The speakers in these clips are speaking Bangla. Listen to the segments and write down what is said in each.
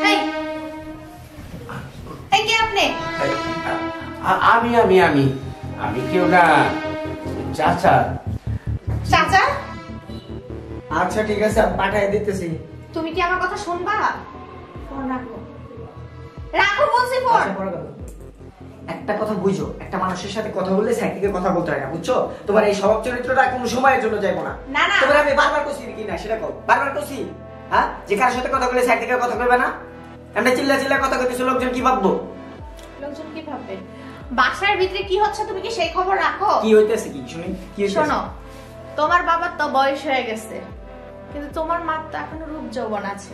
এই এই কে আপনি? আমি আমি আমি আমি কেউ না, চাচা। চাচা? আচ্ছা ঠিক আছে, আমি পাঠিয়ে দিতেছি। তুমি কি আমার কথা শুনবা? ফোন রাখো, রাখো বলছি ফোন। একটা কথা বুঝো, একটা মানুষের সাথে কথা বললে সাইড থেকে কথা বলতে হয় না, বুঝছো? তোমার এই স্বভাব চরিত্রটা কোনো সময়ের জন্য যাইবো না। না না, তোমার আমি বারবার কইছি কি না সেটা কও, বারবার কইছি। হ্যাঁ, যে কার সাথে কথা বলে সাইড থেকে কথা কইবে না? এমনি চিল্লা চিল্লা কথা কইতেছো, লোকজন কি ভাববো? লোকজন কি ভাববে? বাসার ভিতরে কি হচ্ছে তুমি কি সেই খবর রাখো? কি হইতেছে কি শুনি? কি হইতেছে? শোনো, তোমার বাবার তো বয়স হয়ে গেছে, কিন্তু তোমার মা তো এখনো রূপ যৌবন আছে।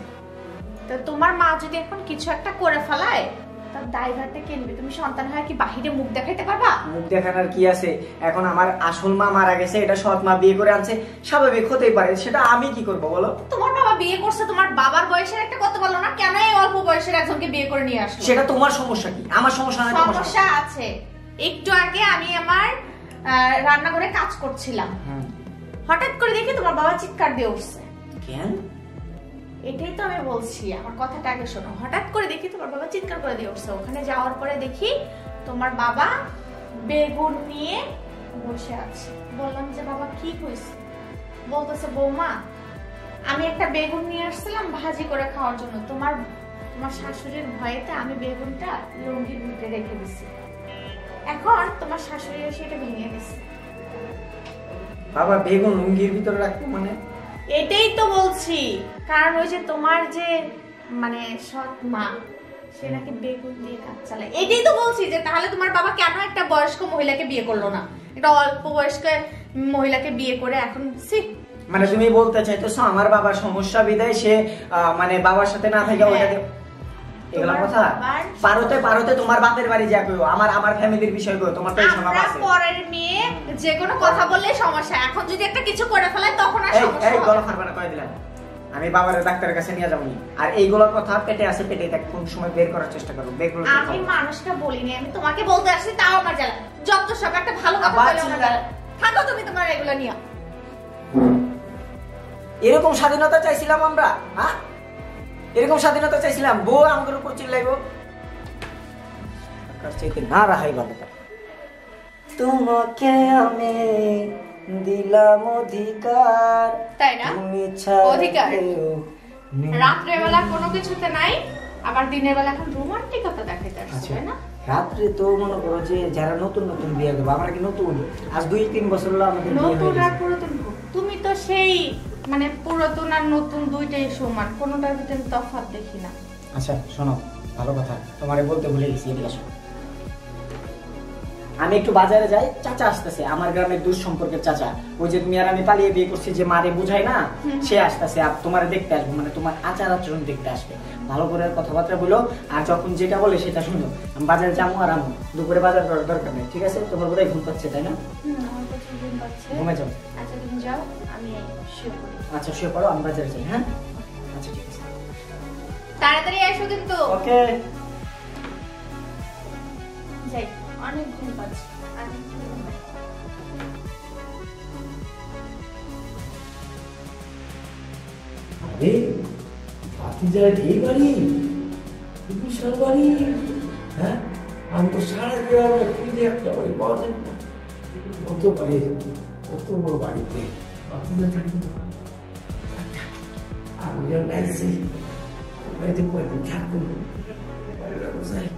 তো তোমার মা যদি এখন কিছু একটা করে ফেলায়, তার দায়ভারটা কে নেবে? তুমি সন্তান হয় কি বাহিরে মুখ দেখাইতে পারবা? মুখ দেখানোর কি আছে? এখন আমার আসল মা মারা গেছে, এটা সৎ মা বিয়ে করে আনছে, স্বাভাবিক হতেই পারে। সেটা আমি কি করব বলো? তোমার বাবা বিয়ে করছে, তোমার বাবার বয়সের একটা কথা বলো না, কেন এই অল্প বয়সের একজনকে বিয়ে করে নিয়ে আসলো? সেটা তোমার সমস্যা কি? আমার সমস্যা না। সমস্যা আছে। একটু আগে আমি আমার রান্নাঘরে কাজ করছিলাম, হঠাৎ করে দেখি তোমার বাবা চিৎকার দিয়ে উঠছে। কেন? এটাই তো আমি বলছি, আমার কথাটা আগে শোনো। হঠাৎ করে দেখি তোমার বাবা চিৎকার করে দিয়ে উঠছে। ওখানে যাওয়ার পরে দেখি তোমার বাবা বেগুন নিয়ে বসে আছে। বললাম যে বাবা কি হয়েছে? বলতেছে বৌমা, আমি একটা বেগুন নিয়ে আসছিলাম ভাজি করে খাওয়ার জন্য, তোমার শাশুড়ির ভয়েতে আমি বেগুনটা লুঙ্গির ভিতরে রেখে দিছি, এখন তোমার শাশুড়ি এসে এটা ভেঙে দিছে। বাবা বেগুন লুঙ্গির ভিতরে রাখতো মানে? এটাই তো বলছি, কারণ ওই যে তোমার যে মানে সৎ মা, সে নাকি বেগুন দিয়ে কাজ চালায়। এটাই তো বলছি যে তাহলে তোমার বাবা কেন একটা বয়স্ক মহিলাকে বিয়ে করলো না, একটা অল্প বয়স্ক মহিলাকে বিয়ে করে এখন মানে তুমি বলতে চাইতেছো আমার বাবার সমস্যা বিদায় সে মানে বাবার সাথে না থাকে ওইটাকে এগুলা কথা? পারতে তোমার বাপের বাড়ি যা কইও, আমার ফ্যামিলির বিষয় কইও, তোমার তো এই সমস্যা আছে। পরের মেয়ে যে কোনো কথা বললে সমস্যা, এখন যদি একটা কিছু করে ফেলে তখন আর সমস্যা এই হবে। গলা ফারবা না কই দিলাম। আমি বাবারে ডাক্তারের কাছে নিয়ে যাবনি। আর এইগুলা কথা পেটে আছে, পেটে দেখ কোন সময় বের করার চেষ্টা করব। বের করে আমি মানুষকে বলিনি, আমি তোমাকে বলতে আসছি, তাও আমার জ্বালা। যত সব একটা ভালো কথা বলে আমার জ্বালা। থাকো তুমি তোমার এগুলা নিয়ে। এরকম স্বাধীনতা চাইছিলাম আমরা? হ্যাঁ, এরকম স্বাধীনতা চাইছিলাম? বউ আমাদের উপর চিল্লাইবো? চাইতে না রাহাই ভালো। তোমাকে আমি দিলাম অধিকার, তাই না? অধিকার রাত্রে বেলা কোনো কিছুতে নাই, আবার দিনের বেলা এখন রোমান্টিকতা দেখাইতে আসছে, তাই না? রাত্রে তো মনে করো যে যারা নতুন নতুন বিয়ে করবে, আমরা কি নতুন? আজ 2-3 বছর হলো আমাদের বিয়ে হয়ে গেছে। পুরাতন তুমি তো সেই মানে পুরাতন আর নতুন দুইটাই সমান, কোনোটার ভিতরে তফাৎ দেখি না। আচ্ছা শোনো, ভালো কথা তোমারে বলতে ভুলে গেছি, এদিকে আসো। আমি একটু বাজারে যাই, চাচা আসতেছে, আমার গ্রামের দূর সম্পর্কের চাচা। ওই যে তুমি আর আমি পালিয়ে বিয়ে করছি, যে মারে বুঝাই না, সে আসতেছে। আর তোমার দেখতে আসবে, মানে তোমার আচার আচরণ দেখতে আসবে। ভালো করে কথাবার্তা বলো, আর যখন যেটা বলে সেটা শুনো। আমি বাজারে যাবো আর আমো, দুপুরে বাজার করার দরকার নেই, ঠিক আছে? তোমার বোধহয় ঘুম পাচ্ছে, তাই না? ঘুমে যাও। আচ্ছা তুমি যাও, আমি শুয়ে পড়ি। আচ্ছা শুয়ে পড়ো, আমি বাজারে যাই। হ্যাঁ আচ্ছা ঠিক আছে, তাড়াতাড়ি এসো কিন্তু। ওকে। যাই, অনেক ঘুম পাচ্ছে। আরে ভাতিজার এই বাড়ি, বিশাল বাড়ি। হ্যাঁ, আমি তো সারা গ্রামে খুঁজে একটা বাড়ি পাওয়া যায় না। কত বাড়ি, কত বড় বাড়িতে ভাতিজা থাকি। আমি যখন আসছি বাড়িতে কয়েকদিন থাকবো, বাড়িটা কোথায়?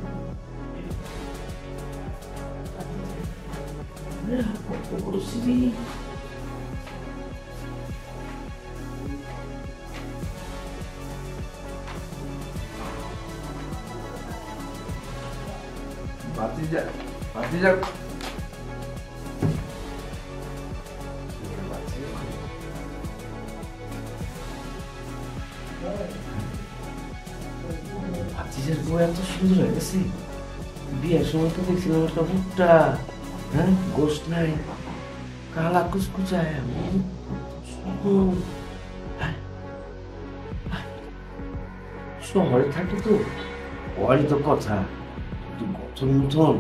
কত পরিস্থিতি। ভাতিজা ভাতিজা ভাতিজার বউ এত সুন্দর হয়ে গেছে। বিয়ের সময় তো দেখছিলাম একটা মুখটা, হ্যাঁ, গোস্ত নাই, কালা কুচকুচায়, শহরে থাকে তো, ওরই তো কথা। গঠন মতন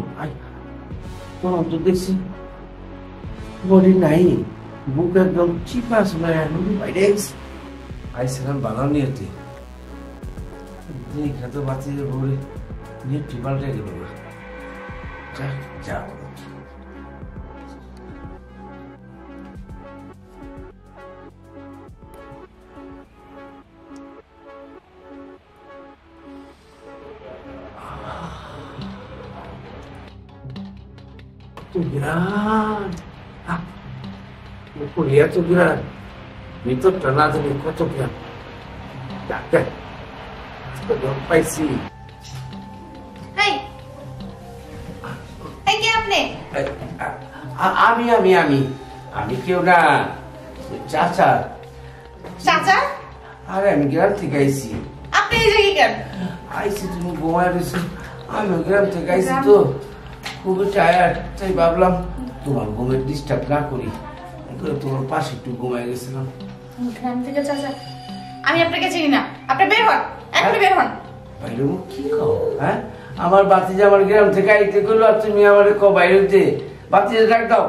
তখন তো দেখছি বডি নাই, বুক একদম চিপাস বাইরে আইছিলাম বানাও নিয়েতে। দেখা তো বাচ্চাদের বলে নেটটি পাল্টে গেল না। যাও গ্রান এত গ্রান ভিতরটা না জানি কত গ্রান। ডাক্তার পাইছি। আমি আমি আমি আমি কেউ না, চাচা। চাচা? আরে আমি গ্রাম থেকে আইছি। আপনি এই জায়গায় কেন? আইছি তুমি ঘুমায় রয়েছো, আমি গ্রাম থেকে আইছি তো খুবই টায়ার্ড, তাই ভাবলাম তোমার ঘুমের ডিস্টার্ব না করি, তোমার পাশে একটু ঘুমায় গেছিলাম। গ্রাম থেকে চাচা? আমি আপনাকে চিনি না, আপনি বের হন, এখনই বের হন। বাইরে কি কও? হ্যাঁ, আমার বাতিজা আমার গ্রাম থেকে আইতে গেলো আর তুমি আমার কও বাইরে হইতে? বাতিজা ডাক দাও।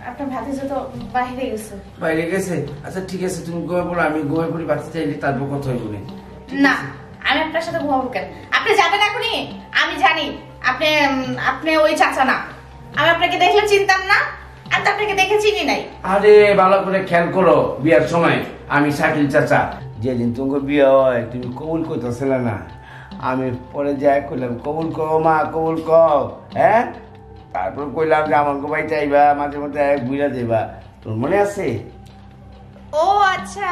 আপনার ভাতিজা তো বাইরে গেছে। বাইরে গেছে? আচ্ছা ঠিক আছে, তুমি ঘুমায় পড়ো, আমি ঘুমায় পড়ি, বাতি চাইলে তারপর কথা হইব না। আমি আপনার সাথে ঘুমাবো কেন? আপনি যাবেন এখনই? আমি জানি আপনি আপনি ওই চাচা না। আমি আপনাকে দেখলে চিনতাম না, আর তো আপনাকে দেখে চিনি নাই। আরে ভালো করে খেয়াল করো, বিয়ার সময় আমি শাকিল চাচা, যেদিন তোমার বিয়ে হয় তুমি কবুল করতেছিলে না, আমি পরে যাই কইলাম কবুল করো মা, কবুল কর। হ্যাঁ, তারপর কইলাম যে আমার বাড়ি চাইবা, মাঝে মধ্যে বুঝা দেবা, তোর মনে আছে? ও আচ্ছা,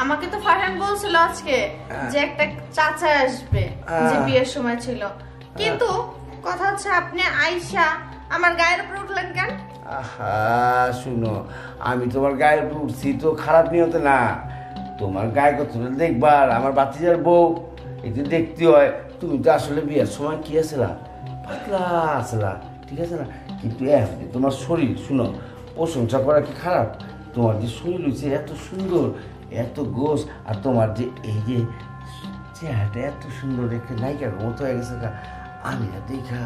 আমাকে তো ফারহান বলছিল আজকে যে একটা চাচা আসবে, যে বিয়ের সময় ছিল, কিন্তু কথা হচ্ছে আপনি আয়শা আমার গায়ের উপর উঠলেন কেন? আহা শুনো, আমি তোমার গায়ের উপর উঠছি তো খারাপ নিয়তে না, তোমার গায়ে কত দেখবার, আমার বাতিজার বউ, একটু দেখতে হয়। তুমি তো আসলে বিয়ের সময় কি আসলা, পাতলা আসলা, ঠিক আছে না, কিন্তু তোমার শরীর, শুনো, প্রশংসা করা কি খারাপ? তোমার যে শরীর হয়েছে এত সুন্দর, এত গোস, আর তোমার যে এই যে চেহারাটা এত সুন্দর, রেখে নায়িকার মতো হয়ে গেছে, আমি না দেখা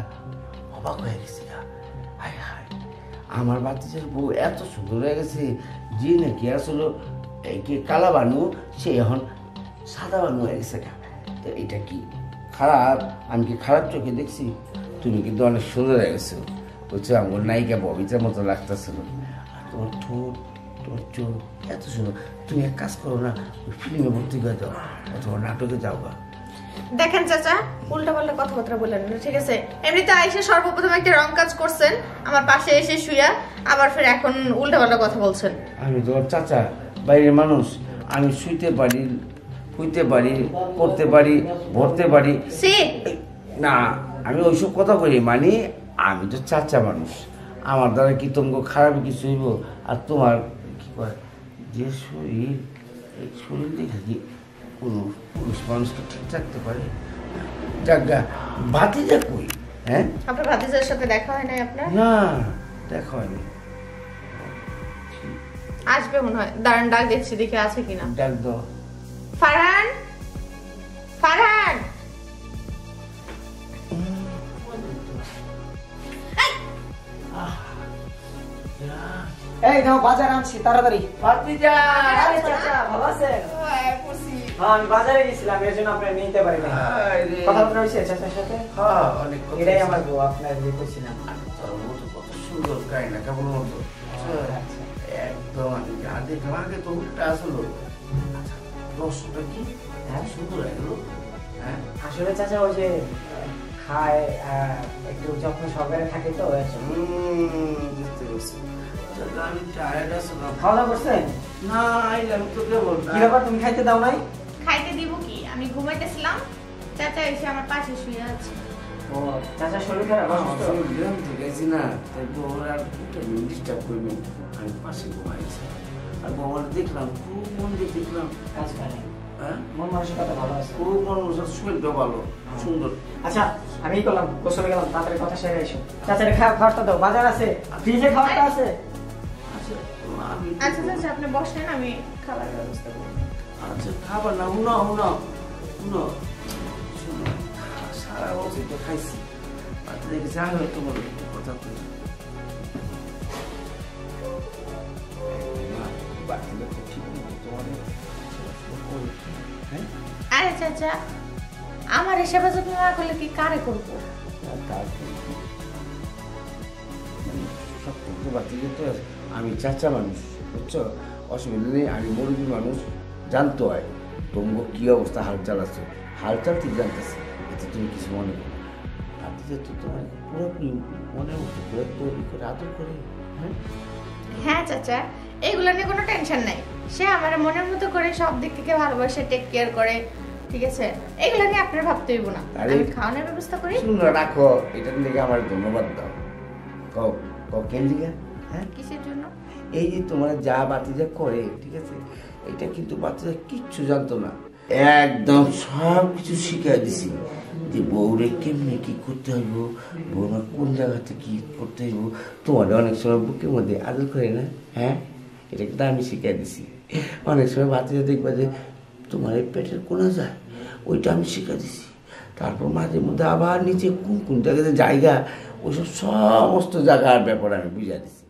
অবাক হয়ে গেছি। হায় হায়, আমার বাতিজার বউ এত সুন্দর হয়ে গেছে যে নাকি আসলে কে কালা বানু, সে এখন সাদা বানু হয়ে গেছে। তো এটা কি খারাপ? আমি কি খারাপ চোখে দেখছি? তুমি কিন্তু অনেক সুন্দর হয়ে গেছো, বলছো আমার নায়িকা ববিতার মতো লাগতেছিল। আর তোমার ঠোঁট, তোর চোখ এত সুন্দর। তুমি এক কাজ করো না, ওই ফিল্মে ভর্তি করে যাও অথবা নাটকে যাও। দেখেন চাচা, উল্টা পাল্টা কথাবার্তা বললেন না, ঠিক আছে? এমনিতে আইসা সর্বপ্রথম একটা রং কাজ করছেন, আমার পাশে এসে শুয়া, আবার ফের এখন উল্টা পাল্টা কথা বলছেন। আমি তোমার চাচা, বাইরের মানুষ, আমি শুইতে পারি, শুইতে পারি, পড়তে পারি, ভরতে পারি না, আমি ওইসব কথা করি, মানে আমি তো চাচা মানুষ, আমার দ্বারা কি তোমাকে খারাপ কিছু হইব? আর তোমার কি কয় যে শরীর, এই শরীর দেখে কি কোনো পুরুষ মানুষকে ঠিক থাকতে পারে? জাগা ভাতিজা কই? হ্যাঁ, আপনার ভাতিজার সাথে দেখা হয় নাই আপনার? না, দেখা হয়নি। আসবে মনে হয়, দাঁড়ান ডাক দেখছি দেখে আছে কিনা। ডাক দাও। ফারহান, ফারহান। এই নাও বাজার আনছি, তাড়াতাড়ি। ভাতিজা, আরে চাচা ভালো আছেন? আমি বাজারে গেছিলাম, এর জন্য আপনার নিতে পারি না। কথা বলা হয়েছে চাচার সাথে? হ্যাঁ, অনেক কথা। এটাই আমার বউ, আপনার যে কইছিলাম। তোর মতো কত সুন্দর গায় না, কেমন মতো একদম। আমি যা দেখলাম আগে তো উল্টা আসলো, দশটা কি হ্যাঁ সুন্দর হয়ে গেল। হ্যাঁ আসলে চাচা ওই যে খায়, একটু যত্ন সহকারে থাকে তো। বুঝতে পারছি। আমি টায়ার্ড আসলাম। খাওয়া দাওয়া করছেন? না, আইলাম তো কেবল। কি ব্যাপার, তুমি খাইতে দাও নাই? খাইতে দিব কি, আমি ঘুমাইতেছিলাম, চাচা এসে আমার পাশে শুয়ে আছে। ও চাচা শরীর খারাপ? গ্রাম থেকে আছি না, তাই বউর আর ডিস্টার্ব করবি, আমি পাশে ঘুমাইছি। আর বউর দেখলাম খুব মন দিয়ে দেখলাম, কাজ করে। হ্যাঁ, মন মানসিকতা ভালো আছে, খুব মন শরীরটা ভালো, সুন্দর। আচ্ছা আমি করলাম, গোসলে গেলাম, তাড়াতাড়ি কথা সেরে এসো। চাচারে খাবারটা দাও, বাজার আছে, ফ্রিজে খাবারটা আছে। আচ্ছা চাচা আপনি বসেন, আমি খাবারের ব্যবস্থা করব। আচ্ছা খাবার না, হুনো হুনো হুনো, সারা বছর তো খাইছি, দেখেছি আমি তোমার কথা বলি। বাড়িতে ঠিক তোমার চাচা, আমার সেবা যত্ন না করলে কি কারে করবো? সব বাচ্চাদের তো আমি চাচা মানুষ, বুঝছো? অসুবিধা নেই, আমি মুরব্বী মানুষ, জানতো হয় তোমার কি অবস্থা, হাল চালাচ্ছ, হাল চাল ঠিক জানতেছি, এতে তুমি কিছু মনে করো। বাচ্চাদের তো তোমার পুরোপুরি মনের মতো করে তৈরি করে আদর করে। হ্যাঁ চাচা, এইগুলো নিয়ে কোনো টেনশন নাই। সে আমার মনের মতো করে সব দিক থেকে ভালোবাসে, টেক কেয়ার করে, ঠিক আছে? এগুলো নিয়ে আপনার ভাবতে হইব না। আমি খাওয়ানোর ব্যবস্থা করি। শুনো, রাখো, এটার দিকে আমার ধন্যবাদ দাও। কও কও কেন দিকে? হ্যাঁ, কিসের জন্য? এই যে তোমার যা বাতিজা করে, ঠিক আছে, এটা কিন্তু বাচ্চারা কিচ্ছু জানতো না, একদম সব কিছু শিখিয়ে দিছি যে বউরে কেমনি কি করতে হইব, বউরা কোন জায়গাতে কি করতে হইব। তোমার অনেক সময় বুকের মধ্যে আদর করে না, হ্যাঁ, এটা কিন্তু আমি শিখিয়ে দিছি। অনেক সময় বাচ্চারা দেখবা যে তোমার এই পেটের কোনা যায়, ওইটা আমি শিখিয়ে দিছি। তারপর মাঝে মধ্যে আবার নিচে কোন কোন জায়গাতে জায়গা, ওইসব সমস্ত জায়গার ব্যাপারে আমি বুঝিয়ে দিছি।